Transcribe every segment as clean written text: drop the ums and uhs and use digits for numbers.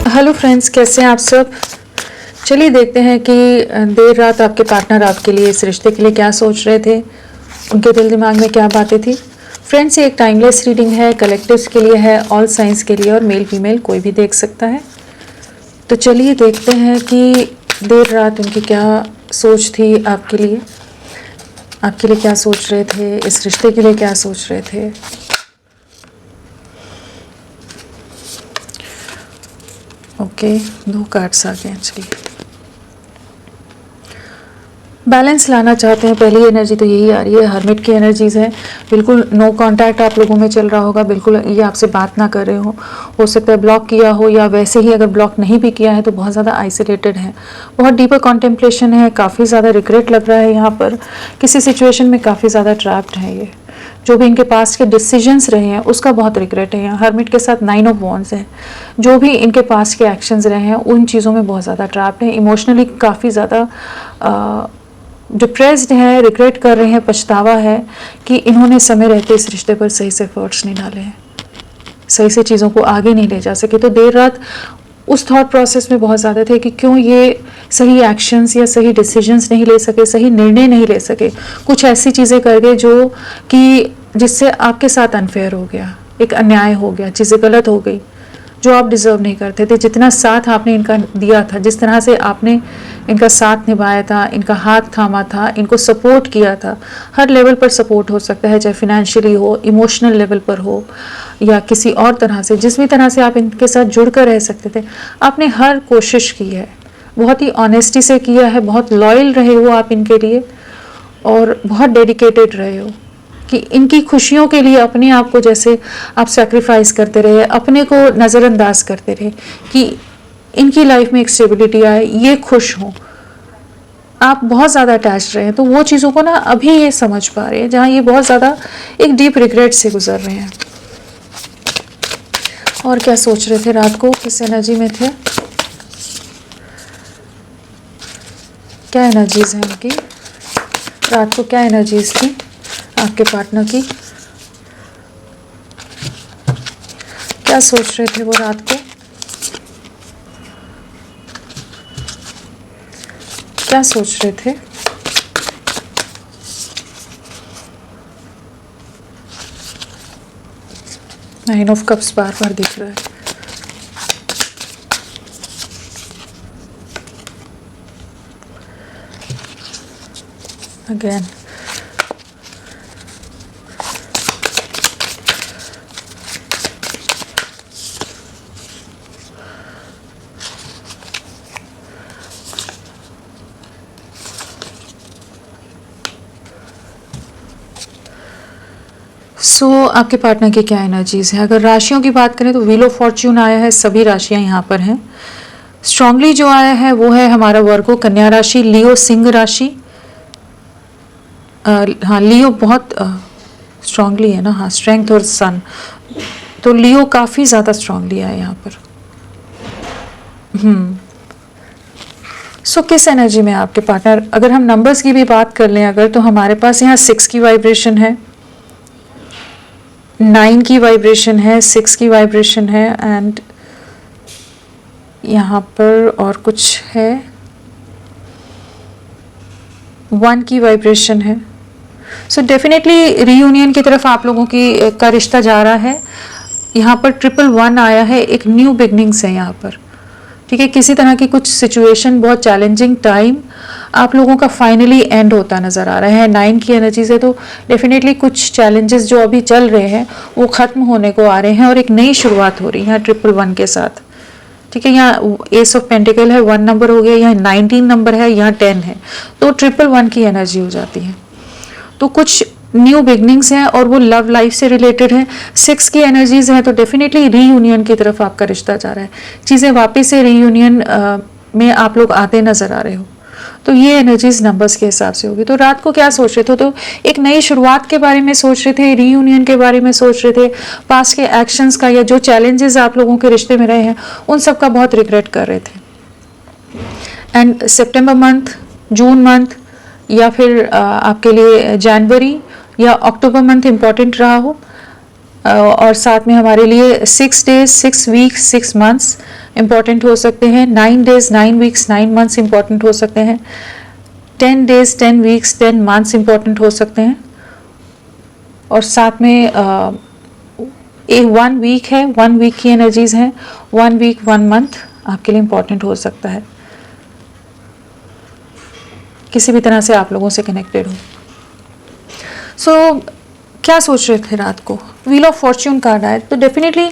Hello friends, कैसे हैं आप सब। चलिए देखते हैं कि देर रात आपके पार्टनर आपके लिए, इस रिश्ते के लिए क्या सोच रहे थे, उनके दिल दिमाग में क्या बातें थी। फ्रेंड्स, ये एक टाइमलेस रीडिंग है, कलेक्टिव्स के लिए है, ऑल साइंस के लिए, और मेल फीमेल कोई भी देख सकता है। तो चलिए देखते हैं कि देर रात उनकी क्या सोच थी आपके लिए क्या सोच रहे थे, इस रिश्ते के लिए क्या सोच रहे थे। ओके, 2 कार्ड्स आ गए। चलिए, बैलेंस लाना चाहते हैं। पहली एनर्जी तो यही आ रही है, हर्मिट की एनर्जीज है। बिल्कुल नो कांटेक्ट आप लोगों में चल रहा होगा, बिल्कुल ये आपसे बात ना कर रहे हो सकता है ब्लॉक किया हो, या वैसे ही अगर ब्लॉक नहीं भी किया है तो बहुत ज़्यादा आइसोलेटेड है, बहुत डीपर कॉन्टेम्पलेशन है, काफ़ी ज़्यादा रिग्रेट लग रहा है यहाँ पर, किसी सिचुएशन में काफ़ी ज़्यादा ट्रैप्ड है। ये जो भी इनके पास के डिसीजंस रहे हैं उसका बहुत रिग्रेट है। यहाँ हर्मिट के साथ 9 ऑफ वॉन्ड्स है। जो भी इनके पास के एक्शंस रहे हैं उन चीज़ों में बहुत ज़्यादा ट्रैप्ड है, इमोशनली काफ़ी ज़्यादा डिप्रेस्ड है, रिग्रेट कर रहे हैं, पछतावा है कि इन्होंने समय रहते इस रिश्ते पर सही से एफर्ट्स नहीं डाले हैं, सही से चीज़ों को आगे नहीं ले जा सके। तो देर रात उस थॉट प्रोसेस में बहुत ज़्यादा थे कि क्यों ये सही एक्शंस या सही डिसीजंस नहीं ले सके, सही निर्णय नहीं ले सके, कुछ ऐसी चीज़ें कर गए जो कि जिससे आपके साथ अनफेयर हो गया, एक अन्याय हो गया, चीज़ें गलत हो गई जो आप डिज़र्व नहीं करते थे। जितना साथ आपने इनका दिया था, जिस तरह से आपने इनका साथ निभाया था, इनका हाथ थामा था, इनको सपोर्ट किया था, हर लेवल पर सपोर्ट हो सकता है, चाहे फिनेंशियली हो, इमोशनल लेवल पर हो, या किसी और तरह से, जिस भी तरह से आप इनके साथ जुड़ कर रह सकते थे, आपने हर कोशिश की है, बहुत ही ऑनेस्टी से किया है, बहुत लॉयल रहे हो आप इनके लिए, और बहुत डेडिकेटेड रहे हो कि इनकी खुशियों के लिए अपने आप को जैसे आप सैक्रिफाइस करते रहे, अपने को नज़रअंदाज करते रहे कि इनकी लाइफ में एक स्टेबिलिटी आए, ये खुश हों। आप बहुत ज़्यादा अटैच रहे हैं, तो वो चीज़ों को ना अभी ये समझ पा रहे हैं, जहाँ ये बहुत ज़्यादा एक डीप रिग्रेट से गुजर रहे हैं। और क्या सोच रहे थे रात को, किस एनर्जी में थे, क्या एनर्जीज हैं उनकी रात को, क्या एनर्जीज थी आपके पार्टनर की, क्या सोच रहे थे वो रात को, क्या सोच रहे थे। नाइन ऑफ कप्स बार बार दिख रहा है। अगेन आपके पार्टनर की क्या एनर्जीज है। अगर राशियों की बात करें तो व्हील ऑफ फॉर्च्यून आया है, सभी राशियां यहाँ पर हैं। स्ट्रांगली जो आया है वो है हमारा वर्गो कन्या राशि, लियो सिंह राशि। हाँ, लियो बहुत स्ट्रांगली है ना, हाँ, स्ट्रेंथ और सन, तो लियो काफ़ी ज़्यादा स्ट्रांगली आया यहाँ पर। किस एनर्जी में आपके पार्टनर। अगर हम नंबर्स की भी बात कर लें अगर, तो हमारे पास यहाँ 6 की वाइब्रेशन है, 9 की वाइब्रेशन है, 6 की वाइब्रेशन है, एंड यहाँ पर और कुछ है, 1 की वाइब्रेशन है। डेफिनेटली रीयूनियन की तरफ आप लोगों की का रिश्ता जा रहा है। यहाँ पर 111 आया है, एक न्यू बिगनिंग्स है यहाँ पर, ठीक है। किसी तरह की कुछ सिचुएशन, बहुत चैलेंजिंग टाइम आप लोगों का फाइनली एंड होता नज़र आ रहा है। 9 की एनर्जी से तो डेफिनेटली कुछ चैलेंजेस जो अभी चल रहे हैं वो ख़त्म होने को आ रहे हैं और एक नई शुरुआत हो रही है यहाँ 111 के साथ, ठीक है। यहाँ एस ऑफ पेंटिकल है, 1 नंबर हो गया, यहाँ 19 नंबर है, यहाँ 10 है, तो 111 की एनर्जी हो जाती है। तो कुछ न्यू बिगनिंग्स हैं और वो लव लाइफ से रिलेटेड है। 6 की एनर्जीज हैं तो डेफिनेटली रीयूनियन की तरफ आपका रिश्ता जा रहा है, चीज़ें वापस से रीयूनियन में आप लोग आते नज़र आ रहे हो। तो ये एनर्जीज नंबर्स के हिसाब से होगी। तो रात को क्या सोच रहे थे, तो एक नई शुरुआत के बारे में सोच रहे थे, रीयूनियन के बारे में सोच रहे थे, पास्ट के एक्शंस का या जो चैलेंजेस आप लोगों के रिश्ते में रहे हैं उन सब का बहुत रिग्रेट कर रहे थे। And September month, June month, या फिर आपके लिए जनवरी या अक्टूबर मंथ इम्पॉर्टेंट रहा हो, और साथ में हमारे लिए 6 डेज 6 वीक्स 6 मंथ्स इम्पॉर्टेंट हो सकते हैं, 9 डेज 9 वीक्स 9 मंथ्स इम्पॉर्टेंट हो सकते हैं, 10 डेज 10 वीक्स 10 मंथ्स इम्पॉर्टेंट हो सकते हैं, और साथ में 1 वीक है, 1 वीक की एनर्जीज हैं, 1 वीक 1 मंथ आपके लिए इम्पॉर्टेंट हो सकता है, किसी भी तरह से आप लोगों से कनेक्टेड हो। सो क्या सोच रहे थे रात को? व्हील ऑफ फॉर्च्यून कार्ड आया, तो डेफिनेटली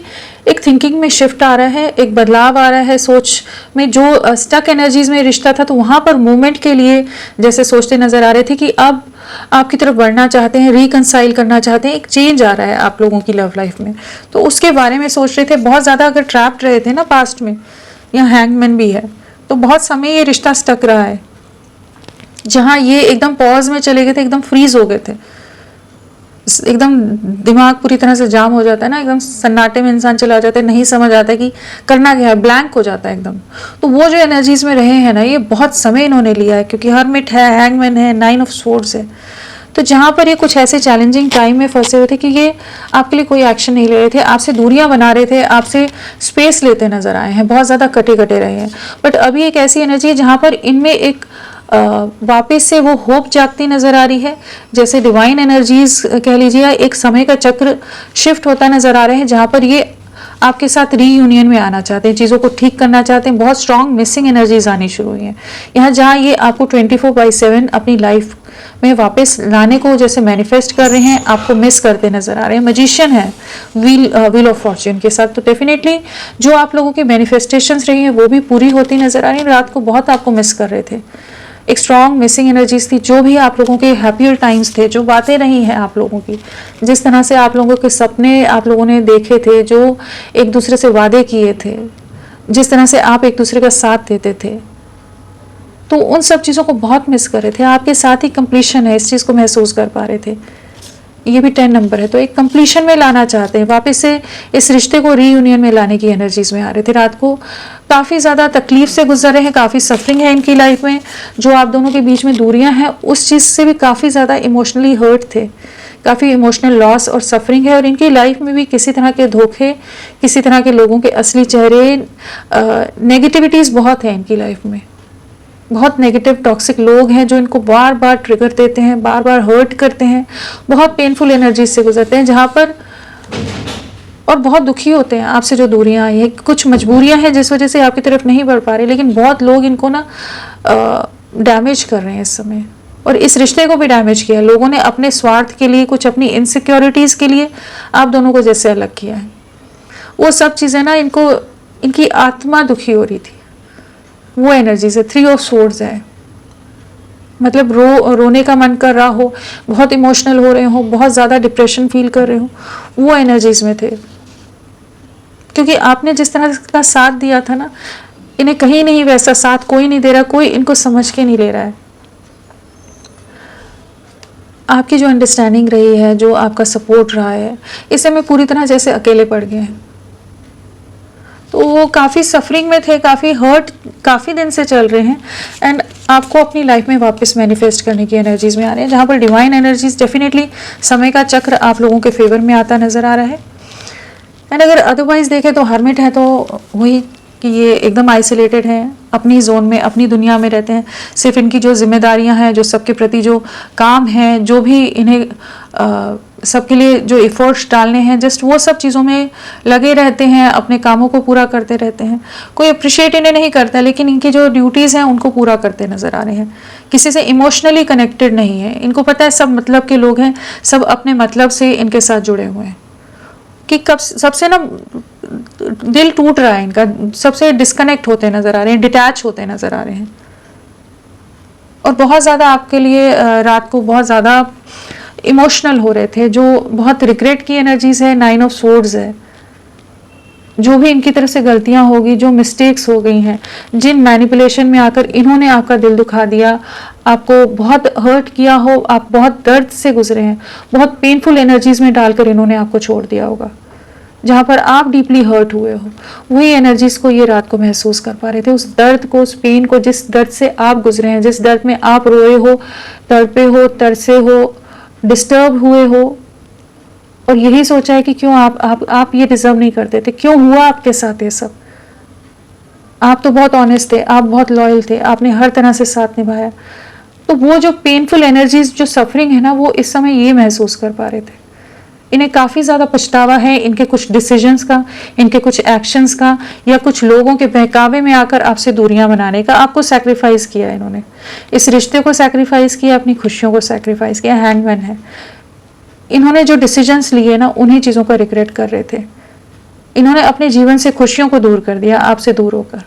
एक थिंकिंग में शिफ्ट आ रहा है, एक बदलाव आ रहा है सोच में। जो स्टक एनर्जीज में रिश्ता था तो वहाँ पर मूवमेंट के लिए जैसे सोचते नजर आ रहे थे कि अब आपकी तरफ बढ़ना चाहते हैं, रिकंसाइल करना चाहते हैं, एक चेंज आ रहा है आप लोगों की लव लाइफ में, तो उसके बारे में सोच रहे थे। बहुत ज़्यादा अगर ट्रैप्ड रहे थे ना पास्ट में, यहाँ हैंगमैन भी है, तो बहुत समय ये रिश्ता स्टक रहा है, जहाँ ये एकदम पॉज में चले गए थे, एकदम फ्रीज हो गए थे, एकदम दिमाग पूरी तरह से जाम हो जाता है ना, एकदम सन्नाटे में इंसान चला जाता है, नहीं समझ आता है कि करना क्या है, ब्लैंक हो जाता है एकदम। तो वो जो एनर्जीज में रहे हैं ना, ये बहुत समय इन्होंने लिया है, क्योंकि हर्मिट है, हैंगमैन है, 9 ऑफ स्वॉर्ड्स है, तो जहाँ पर ये कुछ ऐसे चैलेंजिंग टाइम में फंसे हुए थे कि ये आपके लिए कोई एक्शन नहीं ले रहे थे, आपसे दूरियां बना रहे थे, आपसे स्पेस लेते नजर आए हैं, बहुत ज़्यादा कटे कटे रहे हैं। बट अभी एक ऐसी एनर्जी है जहाँ पर इनमें एक वापस से वो होप जागती नजर आ रही है, जैसे डिवाइन एनर्जीज कह लीजिए, एक समय का चक्र शिफ्ट होता नजर आ रहे हैं, जहाँ पर ये आपके साथ रीयूनियन में आना चाहते हैं, चीज़ों को ठीक करना चाहते हैं। बहुत स्ट्रांग मिसिंग एनर्जीज आनी शुरू हुई हैं यहाँ, जहाँ ये आपको 24/7 अपनी लाइफ में वापस लाने को जैसे मैनिफेस्ट कर रहे हैं, आपको मिस करते नजर आ रहे हैं। मैजिशियन है व्हील ऑफ फॉर्च्यून के साथ, तो डेफिनेटली जो आप लोगों की मैनिफेस्टेशंस रही हैं वो भी पूरी होती नजर आ रही हैं। रात को बहुत आपको मिस कर रहे थे, एक स्ट्रॉन्ग मिसिंग एनर्जीज थी। जो भी आप लोगों के हैप्पियर टाइम्स थे, जो बातें रही हैं आप लोगों की, जिस तरह से आप लोगों के सपने आप लोगों ने देखे थे, जो एक दूसरे से वादे किए थे, जिस तरह से आप एक दूसरे का साथ देते थे, तो उन सब चीज़ों को बहुत मिस कर रहे थे। आपके साथ ही कंप्लीशन है, इस चीज़ को महसूस कर पा रहे थे। ये भी 10 नंबर है, तो एक कंप्लीशन में लाना चाहते हैं, वापस से इस रिश्ते को रीयूनियन में लाने की एनर्जीज में आ रहे थे। रात को काफ़ी ज़्यादा तकलीफ से गुजर रहे हैं, काफ़ी सफरिंग है इनकी लाइफ में, जो आप दोनों के बीच में दूरियां हैं उस चीज़ से भी काफ़ी ज़्यादा इमोशनली हर्ट थे, काफ़ी इमोशनल लॉस और सफरिंग है, और इनकी लाइफ में भी किसी तरह के धोखे, किसी तरह के लोगों के असली चेहरे, नेगेटिविटीज़ बहुत है इनकी लाइफ में। बहुत नेगेटिव टॉक्सिक लोग हैं जो इनको बार बार ट्रिगर देते हैं, बार बार हर्ट करते हैं, बहुत पेनफुल एनर्जी से गुजरते हैं, जहाँ पर और बहुत दुखी होते हैं आपसे जो दूरियां आई हैं। कुछ मजबूरियां हैं जिस वजह से आपकी तरफ नहीं बढ़ पा रहे, लेकिन बहुत लोग इनको ना डैमेज कर रहे हैं इस समय, और इस रिश्ते को भी डैमेज किया है लोगों ने अपने स्वार्थ के लिए, कुछ अपनी इनसिक्योरिटीज़ के लिए आप दोनों को जैसे अलग किया है। वो सब चीज़ें ना इनको, इनकी आत्मा दुखी हो रही थी, वो एनर्जी से 3 ऑफ स्वॉर्ड्स है, मतलब रोने का मन कर रहा हो, बहुत इमोशनल हो रहे हो, बहुत ज़्यादा डिप्रेशन फील कर रहे हो, वो एनर्जीज में थे। क्योंकि आपने जिस तरह का साथ दिया था ना, इन्हें कहीं नहीं वैसा साथ कोई नहीं दे रहा, कोई इनको समझ के नहीं ले रहा है। आपकी जो अंडरस्टैंडिंग रही है, जो आपका सपोर्ट रहा है, इससे में पूरी तरह जैसे अकेले पड़ गए हैं। तो वो काफ़ी सफरिंग में थे, काफ़ी हर्ट काफ़ी दिन से चल रहे हैं, एंड आपको अपनी लाइफ में वापस मैनिफेस्ट करने की एनर्जीज में आ रहे हैं, जहाँ पर डिवाइन एनर्जीज डेफिनेटली समय का चक्र आप लोगों के फेवर में आता नज़र आ रहा है। एंड अगर अदरवाइज देखें तो हर्मिट है, तो वही कि ये एकदम आइसोलेटेड हैं, अपनी जोन में, अपनी दुनिया में रहते हैं। सिर्फ इनकी जो जिम्मेदारियां हैं, जो सबके प्रति जो काम हैं, जो भी इन्हें सबके लिए जो एफर्ट्स डालने हैं, जस्ट वो सब चीज़ों में लगे रहते हैं, अपने कामों को पूरा करते रहते हैं। कोई अप्रिशिएट इन्हें नहीं करता, लेकिन इनकी जो ड्यूटीज़ हैं उनको पूरा करते नज़र आ रहे हैं। किसी से इमोशनली कनेक्टेड नहीं है, इनको पता है सब मतलब के लोग हैं, सब अपने मतलब से इनके साथ जुड़े हुए हैं, कि कब सबसे ना दिल टूट रहा है इनका, सबसे डिस्कनेक्ट होते नज़र आ रहे हैं, डिटैच होते नज़र आ रहे हैं। और बहुत ज़्यादा आपके लिए रात को बहुत ज़्यादा इमोशनल हो रहे थे, जो बहुत रिग्रेट की एनर्जीज है, 9 ऑफ स्वॉर्ड्स है। जो भी इनकी तरफ से गलतियां होगी, जो मिस्टेक्स हो गई हैं, जिन मैनिपुलेशन में आकर इन्होंने आपका दिल दुखा दिया, आपको बहुत हर्ट किया हो, आप बहुत दर्द से गुजरे हैं, बहुत पेनफुल एनर्जीज में डालकर इन्होंने आपको छोड़ दिया होगा, जहाँ पर आप डीपली हर्ट हुए हो, वही एनर्जीज को ये रात को महसूस कर पा रहे थे। उस दर्द को, उस पेन को, जिस दर्द से आप गुजरे हैं, जिस दर्द में आप रोए हो, तड़पे हो, तरसे हो, डिस्टर्ब हुए हो, और यही सोचा है कि क्यों आप ये डिजर्व नहीं करते थे, क्यों हुआ आपके साथ ये सब। आप तो बहुत ऑनेस्ट थे, आप बहुत लॉयल थे, आपने हर तरह से साथ निभाया। तो वो जो पेनफुल एनर्जीज, जो सफरिंग है ना, वो इस समय ये महसूस कर पा रहे थे। इन्हें काफ़ी ज़्यादा पछतावा है इनके कुछ डिसीजंस का, इनके कुछ एक्शंस का, या कुछ लोगों के बहकावे में आकर आपसे दूरियां बनाने का। आपको सैक्रिफाइस किया इन्होंने, इस रिश्ते को सैक्रिफाइस किया, अपनी खुशियों को सैक्रिफाइस किया। हैंगमैन है, इन्होंने जो डिसीजंस लिए ना, उन्हीं चीज़ों का रिग्रेट कर रहे थे। इन्होंने अपने जीवन से खुशियों को दूर कर दिया आपसे दूर होकर,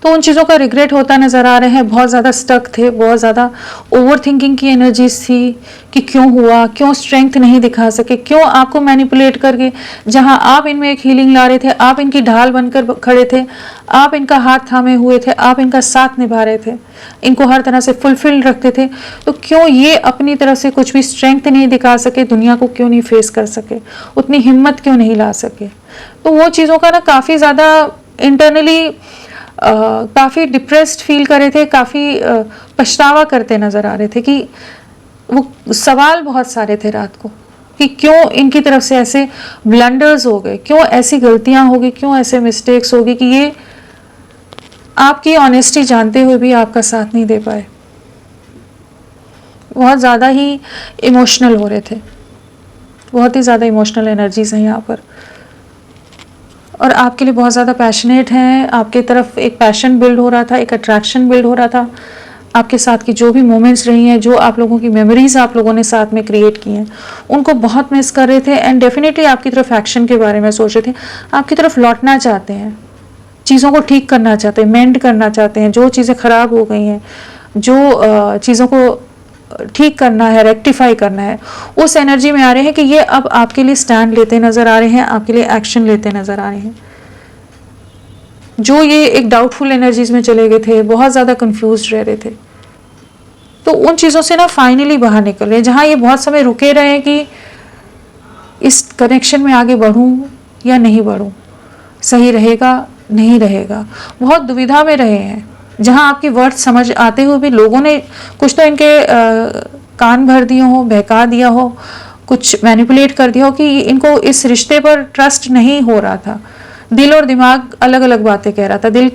तो उन चीज़ों का रिग्रेट होता नज़र आ रहे हैं। बहुत ज़्यादा स्टक थे, बहुत ज़्यादा ओवर थिंकिंग की एनर्जीज थी कि क्यों हुआ, क्यों स्ट्रेंथ नहीं दिखा सके, क्यों आपको मैनिपुलेट करके, जहां आप इनमें एक हीलिंग ला रहे थे, आप इनकी ढाल बनकर खड़े थे, आप इनका हाथ थामे हुए थे, आप इनका साथ निभा रहे थे, इनको हर तरह से फुलफिल रखते थे, तो क्यों ये अपनी तरफ से कुछ भी स्ट्रेंथ नहीं दिखा सके, दुनिया को क्यों नहीं फेस कर सके, उतनी हिम्मत क्यों नहीं ला सके। तो वो चीज़ों का ना काफ़ी ज़्यादा इंटरनली काफ़ी डिप्रेस्ड फील कर रहे थे, काफ़ी पछतावा करते नज़र आ रहे थे कि वो सवाल बहुत सारे थे रात को कि क्यों इनकी तरफ से ऐसे ब्लंडर्स हो गए, क्यों ऐसी गलतियां होगी, क्यों ऐसे मिस्टेक्स होगी कि ये आपकी ऑनेस्टी जानते हुए भी आपका साथ नहीं दे पाए। बहुत ज़्यादा ही इमोशनल हो रहे थे, बहुत ही ज़्यादा इमोशनल एनर्जीज हैं यहाँ पर, और आपके लिए बहुत ज़्यादा पैशनेट हैं। आपके तरफ एक पैशन बिल्ड हो रहा था, एक अट्रैक्शन बिल्ड हो रहा था। आपके साथ की जो भी मोमेंट्स रही हैं, जो आप लोगों की मेमोरीज आप लोगों ने साथ में क्रिएट की हैं, उनको बहुत मिस कर रहे थे। एंड डेफिनेटली आपकी तरफ एक्शन के बारे में सोच रहे थे, आपकी तरफ लौटना चाहते हैं, चीज़ों को ठीक करना चाहते हैं, मेंड करना चाहते हैं, जो चीज़ें ख़राब हो गई हैं, जो चीज़ों को ठीक करना है, रेक्टिफाई करना है, उस एनर्जी में आ रहे हैं कि ये अब आपके लिए स्टैंड लेते नज़र आ रहे हैं, आपके लिए एक्शन लेते नज़र आ रहे हैं। जो ये एक डाउटफुल एनर्जीज में चले गए थे, बहुत ज़्यादा कंफ्यूज रह रहे थे, तो उन चीज़ों से ना फाइनली बाहर निकल रहे हैं। जहाँ ये बहुत समय रुके रहे कि इस कनेक्शन में आगे बढ़ूँ या नहीं बढ़ूँ, सही रहेगा नहीं रहेगा, बहुत दुविधा में रहे हैं। जहाँ आपकी वर्ड समझ आते हुए भी लोगों ने कुछ तो इनके कान भर दिए हो, बहका दिया हो, कुछ मैनिपुलेट कर दिया हो कि इनको इस रिश्ते पर ट्रस्ट नहीं हो रहा था। दिल और दिमाग अलग अलग बातें कह रहा था। दिल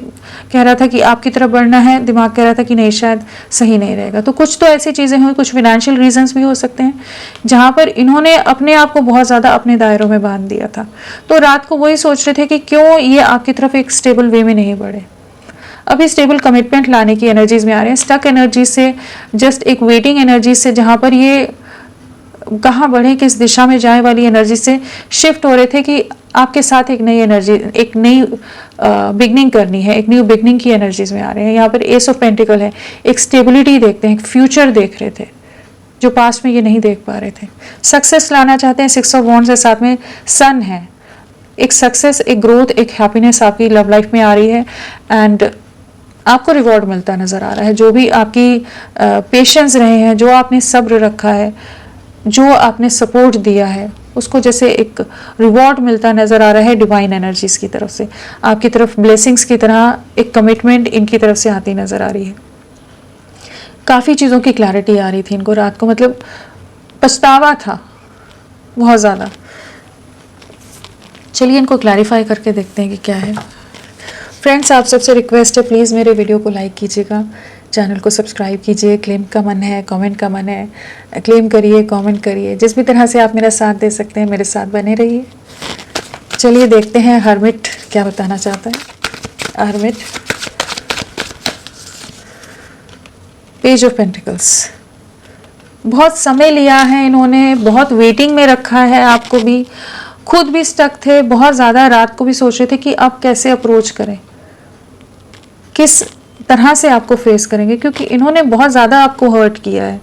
कह रहा था कि आपकी तरफ बढ़ना है, दिमाग कह रहा था कि नहीं, शायद सही नहीं रहेगा। तो कुछ तो ऐसी चीज़ें हुई, कुछ फाइनेंशियल रीजंस भी हो सकते हैं, जहाँ पर इन्होंने अपने आप को बहुत ज़्यादा अपने दायरों में बांध दिया था। तो रात को वही सोच रहे थे कि क्यों ये आपकी तरफ एक स्टेबल वे में नहीं बढ़े। अभी स्टेबल कमिटमेंट लाने की एनर्जीज में आ रहे हैं, स्टक एनर्जीज से, जस्ट एक वेटिंग एनर्जीज से, जहाँ पर ये कहाँ बढ़े, किस दिशा में जाए वाली एनर्जी से शिफ्ट हो रहे थे कि आपके साथ एक नई एनर्जी, एक नई बिगनिंग करनी है, एक न्यू बिगनिंग की एनर्जीज में आ रहे हैं। यहाँ पर एस ऑफ पेंटिकल है, एक स्टेबिलिटी देखते हैं, एक फ्यूचर देख रहे थे जो पास्ट में ये नहीं देख पा रहे थे। सक्सेस लाना चाहते हैं, 6 ऑफ वॉन्ड्स है, साथ में सन है, एक सक्सेस, एक ग्रोथ, एक हैप्पीनेस आपकी लव लाइफ में आ रही है। एंड आपको रिवॉर्ड मिलता नज़र आ रहा है, जो भी आपकी पेशेंस रहे हैं, जो आपने सब्र रखा है, जो आपने सपोर्ट दिया है, उसको जैसे एक रिवॉर्ड मिलता नज़र आ रहा है डिवाइन एनर्जीज की तरफ से। आपकी तरफ ब्लेसिंग्स की तरह एक कमिटमेंट इनकी तरफ से आती नज़र आ रही है। काफ़ी चीज़ों की क्लैरिटी आ रही थी इनको रात को, मतलब पछतावा था बहुत ज़्यादा। चलिए इनको क्लैरिफाई करके देखते हैं कि क्या है। फ्रेंड्स, आप सबसे रिक्वेस्ट है, प्लीज़ मेरे वीडियो को लाइक कीजिएगा, चैनल को सब्सक्राइब कीजिए। क्लेम का मन है, कमेंट का मन है, क्लेम करिए, कमेंट करिए, जिस भी तरह से आप मेरा साथ दे सकते हैं मेरे साथ बने रहिए। चलिए देखते हैं हर्मिट क्या बताना चाहता है। हर्मिट, पेज ऑफ पेंटिकल्स, बहुत समय लिया है इन्होंने, बहुत वेटिंग में रखा है आपको भी, खुद भी स्टक थे, बहुत ज़्यादा रात को भी सोच रहे थे कि अब कैसे अप्रोच करें, किस तरह से आपको फेस करेंगे, क्योंकि इन्होंने बहुत ज़्यादा आपको हर्ट किया है।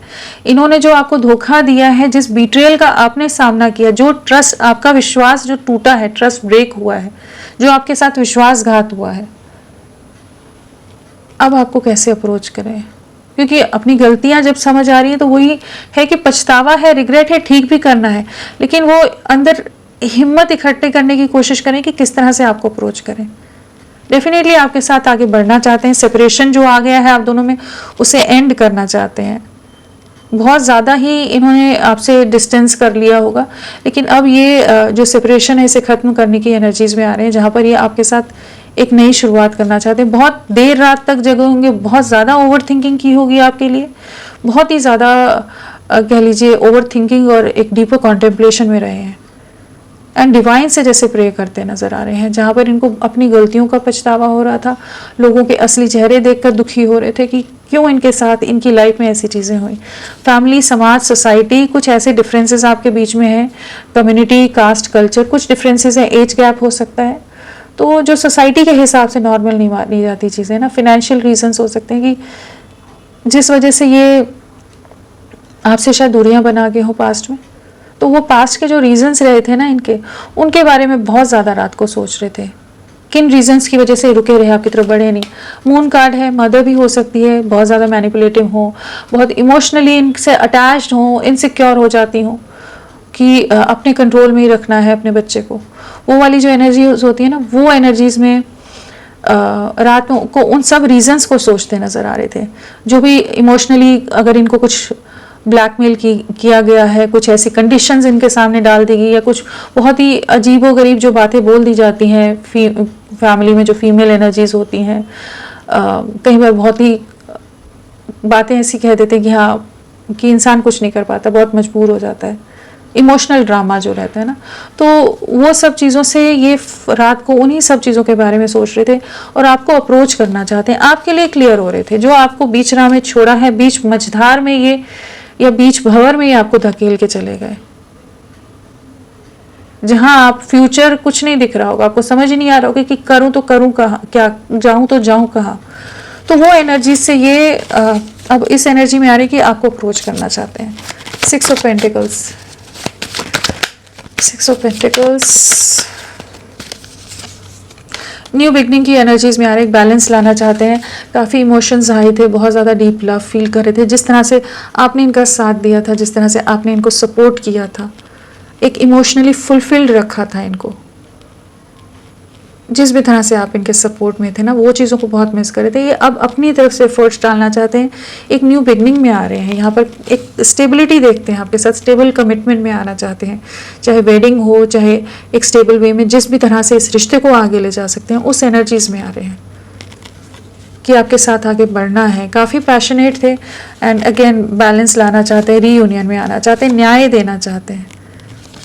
इन्होंने जो आपको धोखा दिया है, जिस बीट्रेयल का आपने सामना किया, जो ट्रस्ट, आपका विश्वास जो टूटा है, ट्रस्ट ब्रेक हुआ है, जो आपके साथ विश्वासघात हुआ है, अब आपको कैसे अप्रोच करें, क्योंकि अपनी गलतियां जब समझ आ रही हैं तो वही है कि पछतावा है, रिग्रेट है, ठीक भी करना है, लेकिन वो अंदर हिम्मत इकट्ठे करने की कोशिश करें कि किस तरह से आपको अप्रोच करें। डेफिनेटली आपके साथ आगे बढ़ना चाहते हैं, सेपरेशन जो आ गया है आप दोनों में उसे एंड करना चाहते हैं, बहुत ज़्यादा ही इन्होंने आपसे डिस्टेंस कर लिया होगा, लेकिन अब ये जो सेपरेशन है इसे ख़त्म करने की एनर्जीज़ में आ रहे हैं, जहाँ पर ये आपके साथ एक नई शुरुआत करना चाहते हैं। बहुत देर रात तक जगे होंगे, बहुत ज़्यादा ओवर थिंकिंग की होगी आपके लिए, बहुत ही ज़्यादा कह लीजिए ओवर थिंकिंग और एक डीपर कॉन्टेम्पलेशन में रहे हैं। एंड डिवाइन से जैसे प्रे करते नजर आ रहे हैं, जहाँ पर इनको अपनी गलतियों का पछतावा हो रहा था, लोगों के असली चेहरे देखकर दुखी हो रहे थे कि क्यों इनके साथ, इनकी लाइफ में ऐसी चीज़ें हुई। फैमिली, समाज, सोसाइटी, कुछ ऐसे डिफरेंसेस आपके बीच में हैं, कम्युनिटी, कास्ट, कल्चर, कुछ डिफरेंसेस हैं, एज गैप हो सकता है, तो जो सोसाइटी के हिसाब से नॉर्मल नहीं मानी जाती चीज़ें ना, फिनेंशियल रीजंस हो सकते हैं कि जिस वजह से ये आपसे शायद दूरियां बना के हो पास्ट में। तो वो पास्ट के जो रीजंस रहे थे ना इनके, उनके बारे में बहुत ज़्यादा रात को सोच रहे थे, किन रीजंस की वजह से रुके रहे, आपकी तरफ बढ़े नहीं। मून कार्ड है, मदर भी हो सकती है, बहुत ज़्यादा मैनिपुलेटिव हो, बहुत इमोशनली इनसे अटैच्ड हो, इनसिक्योर हो जाती हो कि अपने कंट्रोल में ही रखना है अपने बच्चे को। वो वाली जो एनर्जीज होती है ना, वो एनर्जीज में रात को उन सब रीजंस को सोचते नज़र आ रहे थे। जो भी इमोशनली अगर इनको कुछ ब्लैकमेल किया गया है, कुछ ऐसी कंडीशंस इनके सामने डाल दी गई, या कुछ बहुत ही अजीबोगरीब जो बातें बोल दी जाती हैं फैमिली में, जो फीमेल एनर्जीज होती हैं, कई बार बहुत ही बातें ऐसी कह देते हैं कि हाँ, कि इंसान कुछ नहीं कर पाता, बहुत मजबूर हो जाता है, इमोशनल ड्रामा जो रहता है ना, तो वो सब चीज़ों से ये रात को उन्हीं सब चीज़ों के बारे में सोच रहे थे और आपको अप्रोच करना चाहते हैं, आपके लिए क्लियर हो रहे थे। जो आपको बीच राह में छोड़ा है, बीच मझधार में ये या बीच भंवर में ये आपको धकेल के चले गए, जहां आप फ्यूचर कुछ नहीं दिख रहा होगा, आपको समझ नहीं आ रहा होगा कि करूं तो करूं कहाँ, क्या जाऊं तो जाऊं कहाँ। तो वो एनर्जी से ये अब इस एनर्जी में आ रही कि आपको अप्रोच करना चाहते हैं। 6 of pentacles, 6 of pentacles new beginning की एनर्जीज में आ रहे, एक बैलेंस लाना चाहते हैं। काफ़ी इमोशंस हाई थे, बहुत ज़्यादा डीप लव फील कर रहे थे, जिस तरह से आपने इनका साथ दिया था, जिस तरह से आपने इनको सपोर्ट किया था, एक इमोशनली फुलफिल्ड रखा था इनको, जिस भी तरह से आप इनके सपोर्ट में थे ना, वो चीज़ों को बहुत मिस कर रहे थे। ये अब अपनी तरफ से एफर्ट्स डालना चाहते हैं, एक न्यू बिगनिंग में आ रहे हैं। यहाँ पर एक स्टेबिलिटी देखते हैं आपके साथ, स्टेबल कमिटमेंट में आना चाहते हैं, चाहे वेडिंग हो, चाहे एक स्टेबल वे में, जिस भी तरह से इस रिश्ते को आगे ले जा सकते हैं, उस एनर्जीज में आ रहे हैं कि आपके साथ आगे बढ़ना है। काफ़ी पैशनेट थे एंड अगेन बैलेंस लाना चाहते हैं, रीयूनियन में आना चाहते हैं, न्याय देना चाहते हैं।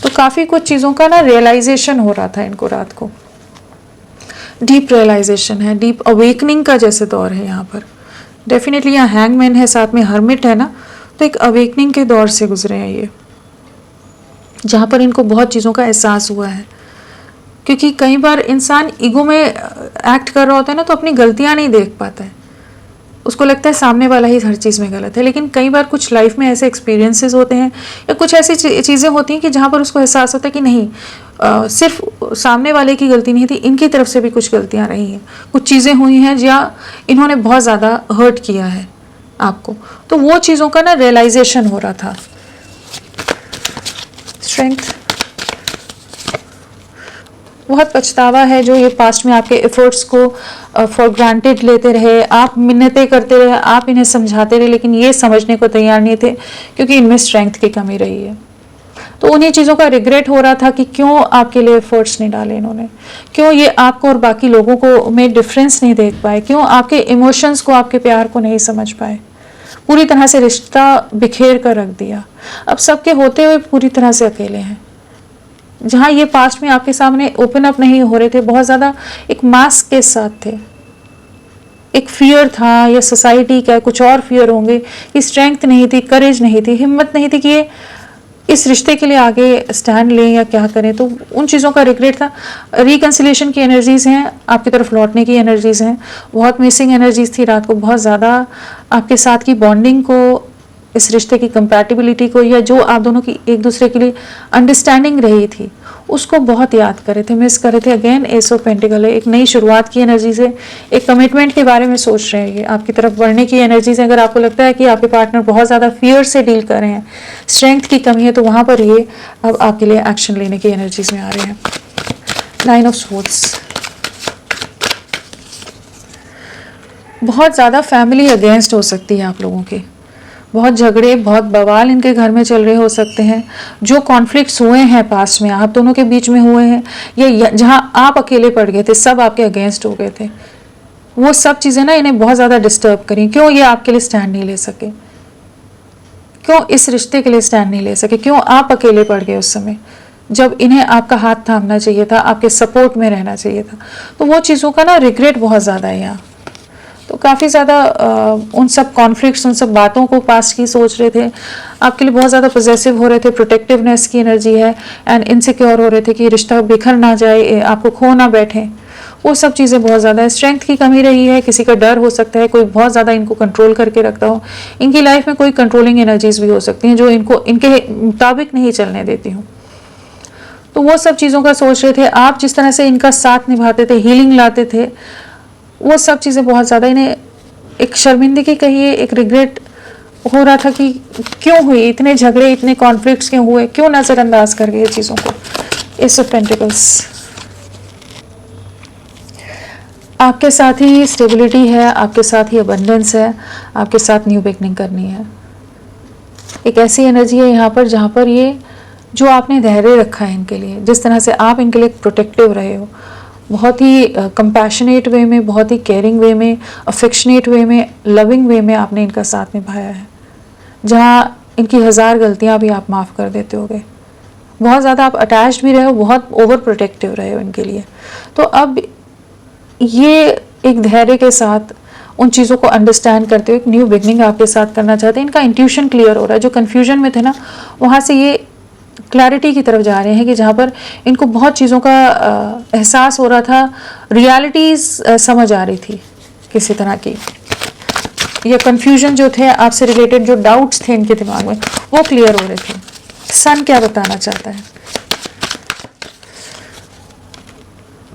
तो काफ़ी कुछ चीज़ों का ना रियलाइजेशन हो रहा था इनको रात को, डीप रियलाइजेशन है, डीप अवेकनिंग का जैसे दौर है यहाँ पर। डेफिनेटली यहाँ हैंगमैन है, साथ में हर्मिट है ना, तो एक अवेकनिंग के दौर से गुजरे हैं ये, जहाँ पर इनको बहुत चीज़ों का एहसास हुआ है। क्योंकि कई बार इंसान ईगो में एक्ट कर रहा होता है ना, तो अपनी गलतियाँ नहीं देख पाता है, उसको लगता है सामने वाला ही हर चीज़ में गलत है। लेकिन कई बार कुछ लाइफ में ऐसे एक्सपीरियंसेस होते हैं या कुछ ऐसी चीज़ें होती हैं कि जहाँ पर उसको एहसास होता है कि नहीं, सिर्फ सामने वाले की गलती नहीं थी, इनकी तरफ से भी कुछ गलतियाँ रही हैं, कुछ चीज़ें हुई हैं या इन्होंने बहुत ज़्यादा हर्ट किया है आपको। तो वो चीज़ों का ना रियलाइजेशन हो रहा था। स्ट्रेंथ, बहुत पछतावा है जो ये पास्ट में आपके एफर्ट्स को फॉर ग्रांटेड लेते रहे, आप मिन्नतें करते रहे, आप इन्हें समझाते रहे, लेकिन ये समझने को तैयार नहीं थे क्योंकि इनमें स्ट्रेंथ की कमी रही है। तो उन्हीं चीज़ों का रिग्रेट हो रहा था कि क्यों आपके लिए एफर्ट्स नहीं डाले इन्होंने, क्यों ये आपको और बाकी लोगों को में डिफरेंस नहीं देख पाए, क्यों आपके इमोशंस को, आपके प्यार को नहीं समझ पाए, पूरी तरह से रिश्ता बिखेर कर रख दिया। अब सबके होते हुए पूरी तरह से अकेले हैं। जहाँ ये पास्ट में आपके सामने ओपन अप नहीं हो रहे थे, बहुत ज़्यादा एक मास्क के साथ थे, एक फियर था या सोसाइटी का कुछ और फियर होंगे कि स्ट्रेंथ नहीं थी, करेज नहीं थी, हिम्मत नहीं थी कि ये इस रिश्ते के लिए आगे स्टैंड लें या क्या करें। तो उन चीज़ों का रिग्रेट था। रिकन्सिलेशन की एनर्जीज हैं, आपकी तरफ लौटने की एनर्जीज हैं, बहुत मिसिंग एनर्जीज थी रात को, बहुत ज़्यादा आपके साथ की बॉन्डिंग को, इस रिश्ते की कंपैटिबिलिटी को, या जो आप दोनों की एक दूसरे के लिए अंडरस्टैंडिंग रही थी, उसको बहुत याद कर रहे थे, मिस कर रहे थे। अगेन एस ऑफ पेंटिकल है, एक नई शुरुआत की एनर्जी से, एक कमिटमेंट के बारे में सोच रहे हैं, ये आपकी तरफ बढ़ने की एनर्जी से। अगर आपको लगता है कि आपके पार्टनर बहुत ज़्यादा फियर से डील कर रहे हैं, स्ट्रेंथ की कमी है, तो वहाँ पर ये अब आपके लिए एक्शन लेने की एनर्जीज में आ रहे हैं। 9 ऑफ स्वॉर्ड्स, बहुत ज़्यादा फैमिली अगेंस्ट हो सकती है आप लोगों की, बहुत झगड़े, बहुत बवाल इनके घर में चल रहे हो सकते हैं। जो कॉन्फ्लिक्ट्स हुए हैं पास्ट में, आप दोनों के बीच में हुए हैं, या जहां आप अकेले पड़ गए थे, सब आपके अगेंस्ट हो गए थे, वो सब चीज़ें ना इन्हें बहुत ज़्यादा डिस्टर्ब करी। क्यों ये आपके लिए स्टैंड नहीं ले सके, क्यों इस रिश्ते के लिए स्टैंड नहीं ले सके, क्यों आप अकेले पड़ गए उस समय जब इन्हें आपका हाथ थामना चाहिए था, आपके सपोर्ट में रहना चाहिए था। तो वो चीज़ों का ना रिग्रेट बहुत ज़्यादा है यहाँ। तो काफ़ी ज़्यादा उन सब कॉन्फ्लिक्ट्स, उन सब बातों को पास्ट की सोच रहे थे, आपके लिए बहुत ज़्यादा पॉजेसिव हो रहे थे, प्रोटेक्टिवनेस की एनर्जी है, एंड इनसिक्योर हो रहे थे कि रिश्ता बिखर ना जाए, आपको खो ना बैठे। वो सब चीज़ें बहुत ज़्यादा है। स्ट्रेंथ की कमी रही है, किसी का डर हो सकता है, कोई बहुत ज़्यादा इनको कंट्रोल करके रखता हो। इनकी लाइफ में कोई कंट्रोलिंग एनर्जीज भी हो सकती हैं जो इनको इनके मुताबिक नहीं चलने देती हूँ। तो वो सब चीज़ों का सोच रहे थे। आप जिस तरह से इनका साथ निभाते थे, हीलिंग लाते थे, वो सब चीज़ें बहुत ज़्यादा इन्हें एक शर्मिंदगी कहिए, एक रिग्रेट हो रहा था कि क्यों हुई, इतने झगड़े, इतने कॉन्फ्लिक्ट्स क्यों हुए, क्यों नज़रअंदाज कर गए चीज़ों को। एस ऑफ पेंटिकल्स, आपके साथ ही स्टेबिलिटी है, आपके साथ ही अबंडेंस है, आपके साथ न्यू बिगनिंग करनी है। एक ऐसी एनर्जी है यहाँ पर जहाँ पर ये जो आपने धैर्य रखा है इनके लिए, जिस तरह से आप इनके लिए प्रोटेक्टिव रहे हो, बहुत ही कंपैशनेट वे में, बहुत ही केयरिंग वे में, अफेक्शनेट वे में, लविंग वे में आपने इनका साथ निभाया है, जहाँ इनकी 1000 गलतियाँ भी आप माफ़ कर देते होगे। बहुत ज़्यादा आप अटैच्ड भी रहे हो, बहुत ओवर प्रोटेक्टिव रहे हो इनके लिए। तो अब ये एक धैर्य के साथ उन चीज़ों को अंडरस्टैंड करते हुए एक न्यू बिगनिंग आपके साथ करना चाहते हैं। इनका इंट्यूशन क्लियर हो रहा है, जो कन्फ्यूजन में थे ना, वहाँ से ये क्लैरिटी की तरफ जा रहे हैं कि जहाँ पर इनको बहुत चीज़ों का एहसास हो रहा था, रियलिटीज़ समझ आ रही थी किसी तरह की, या कन्फ्यूजन जो थे आपसे रिलेटेड, जो डाउट्स थे इनके दिमाग में, वो क्लियर हो रहे थे। सन क्या बताना चाहता है?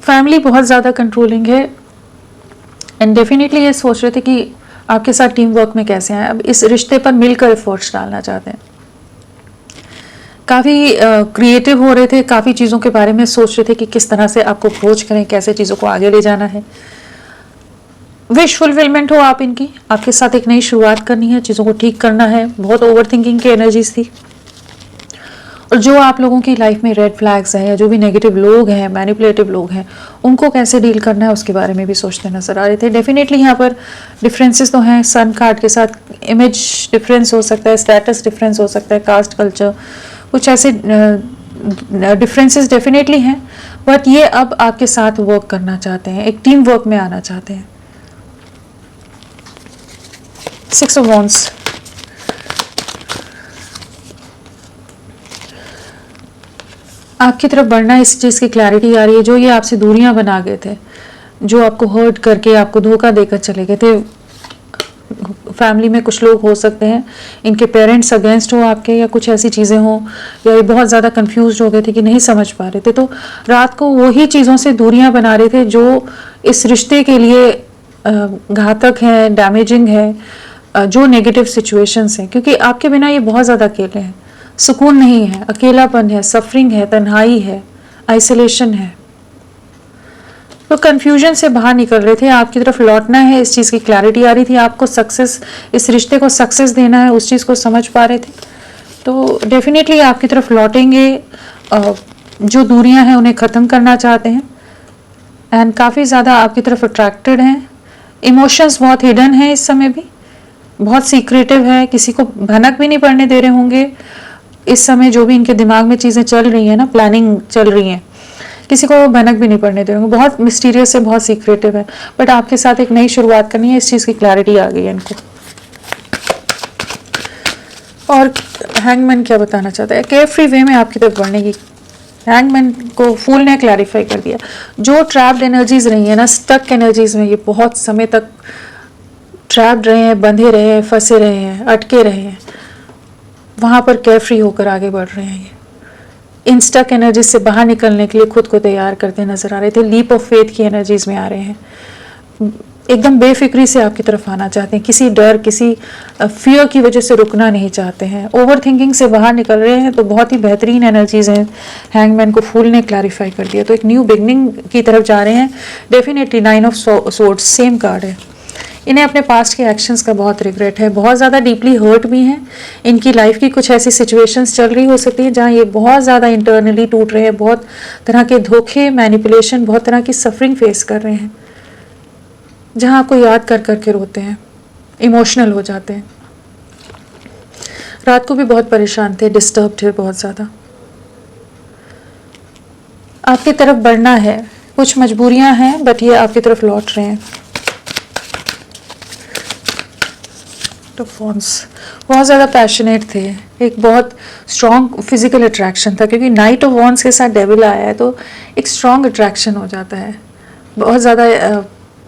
फैमिली बहुत ज़्यादा कंट्रोलिंग है, एंड डेफिनेटली ये सोच रहे थे कि आपके साथ टीम वर्क में कैसे हैं। अब इस रिश्ते पर मिलकर एफर्ट्स डालना चाहते हैं। काफ़ी क्रिएटिव हो रहे थे, काफ़ी चीज़ों के बारे में सोच रहे थे कि किस तरह से आपको अप्रोच करें, कैसे चीज़ों को आगे ले जाना है। विश फुलफिलमेंट हो आप इनकी, आपके साथ एक नई शुरुआत करनी है, चीज़ों को ठीक करना है। बहुत ओवर थिंकिंग की एनर्जीज थी, और जो आप लोगों की लाइफ में रेड फ्लैग्स हैं, या जो भी नेगेटिव लोग हैं, मैनिपुलेटिव लोग हैं, उनको कैसे डील करना है उसके बारे में भी सोचते नजर आ रहे थे। डेफिनेटली यहाँ पर डिफरेंसेस तो हैं, सन कार्ड के साथ इमेज डिफरेंस हो सकता है, स्टेटस डिफरेंस हो सकता है, कास्ट कल्चर, कुछ ऐसे डिफरेंसेस डेफिनेटली हैं, बट ये अब आपके साथ वर्क करना चाहते हैं, एक टीम वर्क में आना चाहते हैं। 6 ऑफ वॉन्ड्स, आपकी तरफ बढ़ना, इस चीज़ की क्लैरिटी आ रही है। जो ये आपसे दूरियां बना गए थे, जो आपको हर्ट करके, आपको धोखा देकर चले गए थे, फैमिली में कुछ लोग हो सकते हैं, इनके पेरेंट्स अगेंस्ट हो आपके, या कुछ ऐसी चीज़ें हो, या ये बहुत ज़्यादा कंफ्यूज हो गए थे कि नहीं समझ पा रहे थे, तो रात को वही चीज़ों से दूरियां बना रहे थे जो इस रिश्ते के लिए घातक है, डैमेजिंग है, जो नेगेटिव सिचुएशंस हैं। क्योंकि आपके बिना ये बहुत ज़्यादा अकेले हैं, सुकून नहीं है, अकेलापन है, सफरिंग है, तन्हाई है, आइसोलेशन है। तो कन्फ्यूजन से बाहर निकल रहे थे, आपकी तरफ लौटना है, इस चीज़ की क्लैरिटी आ रही थी, आपको सक्सेस, इस रिश्ते को सक्सेस देना है, उस चीज़ को समझ पा रहे थे। तो डेफिनेटली आपकी तरफ लौटेंगे, जो दूरियां हैं उन्हें ख़त्म करना चाहते हैं, एंड काफ़ी ज़्यादा आपकी तरफ अट्रैक्टेड हैं। इमोशंस बहुत हिडन है इस समय भी, बहुत सीक्रेटिव है, किसी को भनक भी नहीं पड़ने दे रहे होंगे इस समय। जो भी इनके दिमाग में चीज़ें चल रही हैं ना, प्लानिंग चल रही हैं, किसी को भनक भी नहीं पड़ने दे रहे होंगे। बहुत मिस्टीरियस है, बहुत सीक्रेटिव है, बट आपके साथ एक नई शुरुआत करनी है, इस चीज़ की क्लैरिटी आ गई है इनको। और हैंगमैन क्या बताना चाहता है? केयर फ्री वे में आपकी तरफ बढ़ने की, हैंगमैन को फूल ने क्लैरिफाई कर दिया। जो ट्रैप्ड एनर्जीज रही है ना, स्टक एनर्जीज में, ये बहुत समय तक ट्रैप्ड रहे हैं, बंधे रहे हैं, फंसे रहे हैं, अटके रहे हैं, वहाँ पर केयर फ्री होकर आगे बढ़ रहे हैं। ये इन स्टक एनर्जीज से बाहर निकलने के लिए खुद को तैयार करते नजर आ रहे थे। लीप ऑफ फेथ की एनर्जीज में आ रहे हैं, एकदम बेफिक्री से आपकी तरफ आना चाहते हैं, किसी डर, किसी फियर की वजह से रुकना नहीं चाहते हैं, ओवर थिंकिंग से बाहर निकल रहे हैं। तो बहुत ही बेहतरीन एनर्जीज हैं। हैंगमैन को फूल ने क्लैरिफाई कर दिया, तो एक न्यू बिगनिंग की तरफ जा रहे हैं definitely. 9 of swords same card है, इन्हें अपने पास्ट के एक्शंस का बहुत रिग्रेट है, बहुत ज़्यादा डीपली हर्ट भी हैं। इनकी लाइफ की कुछ ऐसी सिचुएशंस चल रही हो सकती है जहाँ ये बहुत ज़्यादा इंटरनली टूट रहे हैं, बहुत तरह के धोखे, मैनिपुलेशन, बहुत तरह की सफरिंग फेस कर रहे हैं, जहाँ आपको याद कर करके रोते हैं, इमोशनल हो जाते हैं। रात को भी बहुत परेशान थे, डिस्टर्ब थे बहुत ज़्यादा। आपकी तरफ बढ़ना है, कुछ मजबूरियां हैं, बट ये आपकी तरफ लौट रहे हैं। तो फॉन्स बहुत ज़्यादा पैशनेट थे, एक बहुत स्ट्रॉन्ग फिजिकल अट्रैक्शन था, क्योंकि नाइट ऑफ वॉन्स के साथ डेविल आया है तो एक स्ट्रॉन्ग अट्रैक्शन हो जाता है, बहुत ज़्यादा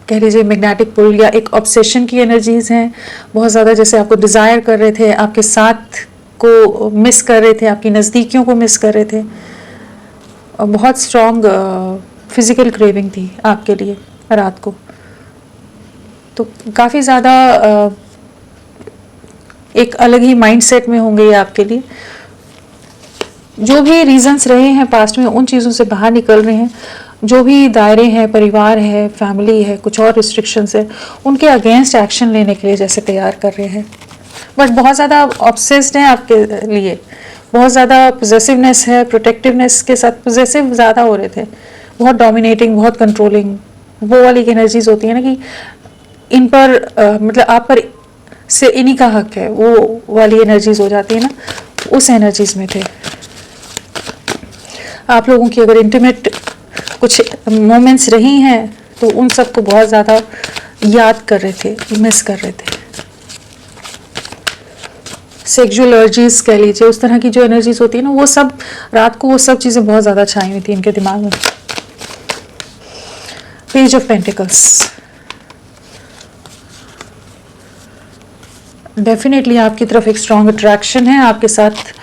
कह लीजिए मैग्नेटिक पुल या एक ऑब्सेशन की एनर्जीज हैं, बहुत ज़्यादा जैसे आपको डिज़ायर कर रहे थे, आपके साथ को मिस कर रहे थे, आपकी नज़दीकियों को मिस कर रहे थे, और बहुत स्ट्रॉन्ग फिजिकल क्रेविंग थी आपके लिए रात को। तो काफ़ी ज़्यादा एक अलग ही माइंडसेट में होंगे ये आपके लिए। जो भी रीजंस रहे हैं पास्ट में, उन चीज़ों से बाहर निकल रहे हैं। जो भी दायरे हैं, परिवार है, फैमिली है, कुछ और रिस्ट्रिक्शंस है, उनके अगेंस्ट एक्शन लेने के लिए जैसे तैयार कर रहे हैं। बट बहुत ज़्यादा ऑब्सेस्ड हैं आपके लिए, बहुत ज़्यादा पोजेसिवनेस है, प्रोटेक्टिवनेस के साथ पोजेसिव ज़्यादा हो रहे थे, बहुत डोमिनेटिंग, बहुत कंट्रोलिंग, वो वाली एनर्जीज होती है ना कि इन पर मतलब आप पर से इन्हीं का हक है, वो वाली एनर्जीज हो जाती है ना, उस एनर्जीज में थे। आप लोगों की अगर इंटीमेट कुछ मोमेंट्स रही हैं तो उन सबको बहुत ज़्यादा याद कर रहे थे, मिस कर रहे थे। सेक्सुअल अर्जीज कह लीजिए, उस तरह की जो एनर्जीज होती है ना, वो सब रात को वो सब चीज़ें बहुत ज़्यादा छाई हुई थी इनके दिमाग में। पेज ऑफ पेंटिकल्स, डेफिनेटली आपकी तरफ एक स्ट्रॉन्ग अट्रैक्शन है, आपके साथ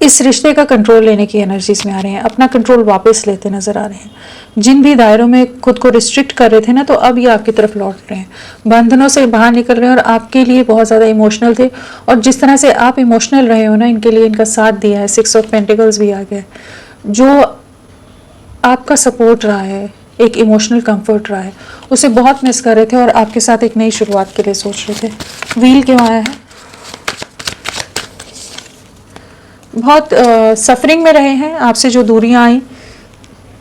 इस रिश्ते का कंट्रोल लेने की एनर्जीज में आ रहे हैं, अपना कंट्रोल वापस लेते नजर आ रहे हैं। जिन भी दायरों में खुद को रिस्ट्रिक्ट कर रहे थे ना, तो अब ये आपकी तरफ लौट रहे हैं, बंधनों से बाहर निकल रहे हैं और आपके लिए बहुत ज़्यादा इमोशनल थे। और जिस तरह से आप इमोशनल रहे हो ना, इनके लिए इनका साथ दिया है। 6 ऑफ पेंटिकल्स भी आ गया, जो आपका सपोर्ट रहा है, एक इमोशनल कंफर्ट रहा है, उसे बहुत मिस कर रहे थे और आपके साथ एक नई शुरुआत के लिए सोच रहे थे। व्हील क्यों आया है? बहुत सफरिंग में रहे हैं, आपसे जो दूरियां आई,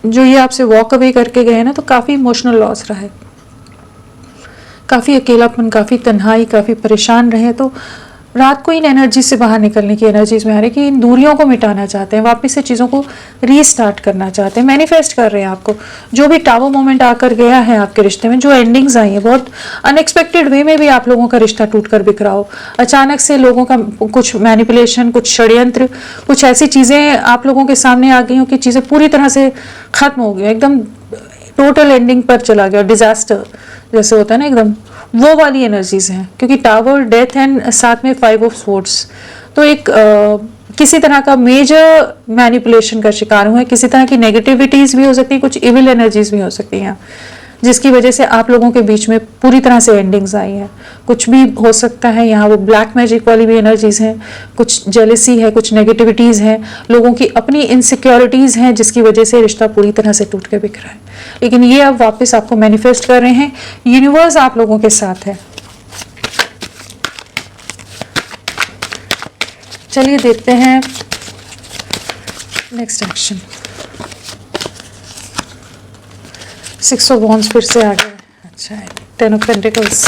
जो ये आपसे वॉक अवे करके गए ना, तो काफ़ी इमोशनल लॉस रहा है, काफ़ी अकेलापन, काफ़ी तन्हाई, काफ़ी परेशान रहे। तो रात को इन एनर्जी से बाहर निकलने की एनर्जीज में आ रही है कि इन दूरियों को मिटाना चाहते हैं, वापस से चीज़ों को रीस्टार्ट करना चाहते हैं, मैनिफेस्ट कर रहे हैं आपको। जो भी टावर मोमेंट आकर गया है आपके रिश्ते में, जो एंडिंग्स आई हैं, बहुत अनएक्सपेक्टेड वे में भी आप लोगों का रिश्ता टूट कर बिखरा हो, अचानक से लोगों का कुछ मैनिपुलेशन, कुछ षड्यंत्र, कुछ ऐसी चीज़ें आप लोगों के सामने आ गई हो कि चीज़ें पूरी तरह से ख़त्म हो गई, एकदम टोटल एंडिंग पर चला गया, डिजास्टर जैसे होता है ना, एकदम वो वाली एनर्जीज हैं। क्योंकि टावर, डेथ एंड साथ में 5 ऑफ स्वॉर्ड्स, तो एक किसी तरह का मेजर मैनिपुलेशन का शिकार हुआ है, किसी तरह की नेगेटिविटीज भी हो सकती है, कुछ इविल एनर्जीज भी हो सकती हैं, जिसकी वजह से आप लोगों के बीच में पूरी तरह से एंडिंग्स आई हैं। कुछ भी हो सकता है यहाँ, वो ब्लैक मैजिक वाली भी एनर्जीज हैं, कुछ जेलसी है, कुछ नेगेटिविटीज़ हैं, लोगों की अपनी इनसिक्योरिटीज़ हैं, जिसकी वजह से रिश्ता पूरी तरह से टूट के बिखरा है। लेकिन ये अब वापस आपको मैनिफेस्ट कर रहे हैं, यूनिवर्स आप लोगों के साथ है। चलिए देखते हैं नेक्स्ट एक्शन। 6 ऑफ वॉन्ड्स फिर से आ गए, अच्छा है। 10 ऑफ पेंटिकल्स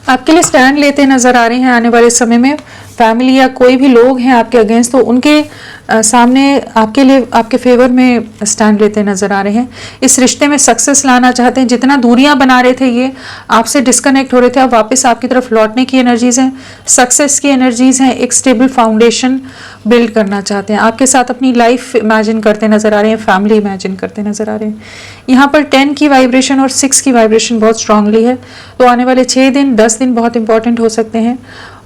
आपके लिए स्टैंड लेते नजर आ रहे हैं आने वाले समय में। फैमिली या कोई भी लोग हैं आपके अगेंस्ट, तो उनके सामने आपके लिए, आपके फेवर में स्टैंड लेते नजर आ रहे हैं। इस रिश्ते में सक्सेस लाना चाहते हैं। जितना दूरियां बना रहे थे, ये आपसे डिस्कनेक्ट हो रहे थे, अब वापस आपकी तरफ लौटने की एनर्जीज हैं, सक्सेस की एनर्जीज हैं, एक स्टेबल फाउंडेशन बिल्ड करना चाहते हैं। आपके साथ अपनी लाइफ इमेजिन करते नजर आ रहे हैं, फैमिली इमेजिन करते नजर आ रहे हैं। यहाँ पर 10 की वाइब्रेशन और 6 की वाइब्रेशन बहुत स्ट्रांगली है, तो आने वाले 6 दिन 10 दिन बहुत इंपॉर्टेंट हो सकते हैं,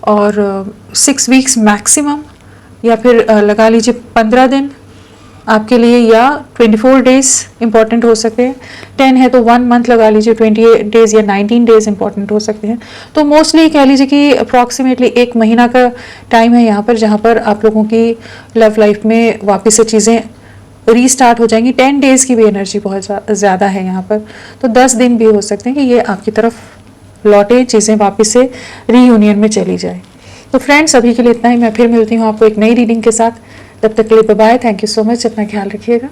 और 6 वीक्स मैक्सिमम, या फिर लगा लीजिए 15 दिन आपके लिए, या 24 डेज इंपॉर्टेंट हो सकते हैं। 10 है तो 1 मंथ लगा लीजिए, 28 डेज या 19 डेज इंपॉर्टेंट हो सकते हैं। तो मोस्टली कह लीजिए कि अप्रॉक्सीमेटली 1 महीना का टाइम है यहाँ पर, जहाँ पर आप लोगों की लव लाइफ में वापस से चीज़ें रीस्टार्ट हो जाएंगी। 10 डेज़ की भी एनर्जी बहुत ज़्यादा है यहाँ पर, तो 10 दिन भी हो सकते हैं कि ये आपकी तरफ लौटे, चीज़ें वापस से रीयूनियन में चली जाए। तो फ्रेंड्स अभी के लिए इतना ही, मैं फिर मिलती हूँ आपको एक नई रीडिंग के साथ। तब तक के लिए bye bye, thank you so much, अपना ख्याल रखिएगा।